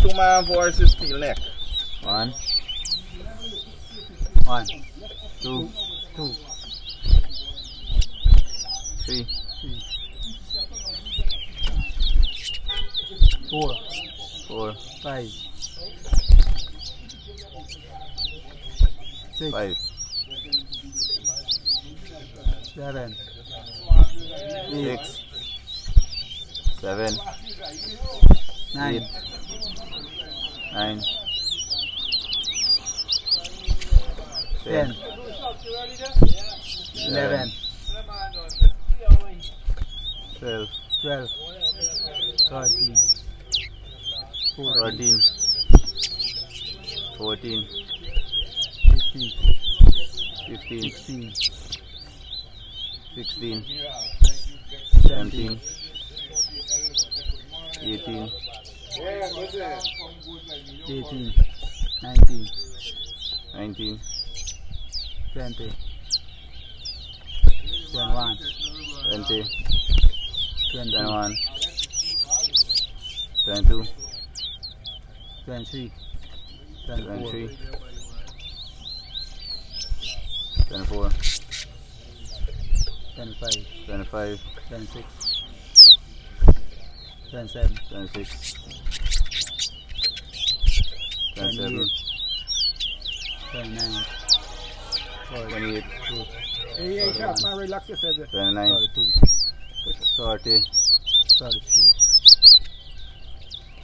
two man versus steel neck. 1, 2, 3, 4, 4, 5, 6, 5, 7, 6, 7, 9, 8, 9, 10, 11, 12, 12, 13, 14, 13, 14, 15, 15, 16, 16, 17, 18, 18, 19, 19, 20, 21, 20, 22, 21, 22, 23, 24, 23, 24, 25, 25, 26, 27, 26, 28, 27, 29, 28, Hey, shot, man, relax yourself. 29, 32, 30, 33,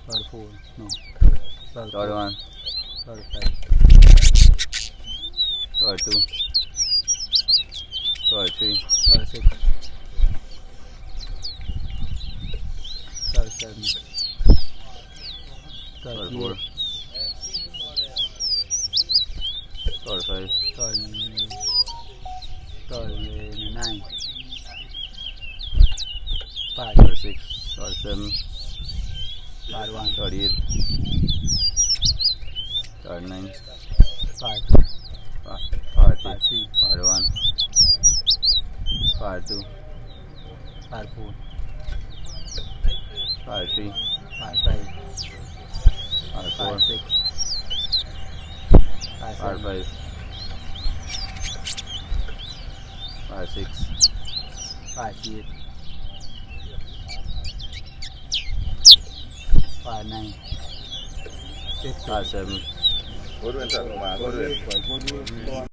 34, no, 34, 31, 35, 32, 33, 36, 37, 34, 38, 35, 39, 5, 36, 37, 41, 38, 39, 5, 40, 53, 41, 42, 54, 43, 55, 44, 56, 57, 45, 56, 58, 59, 50. 57. Go to the top, man. Go to it.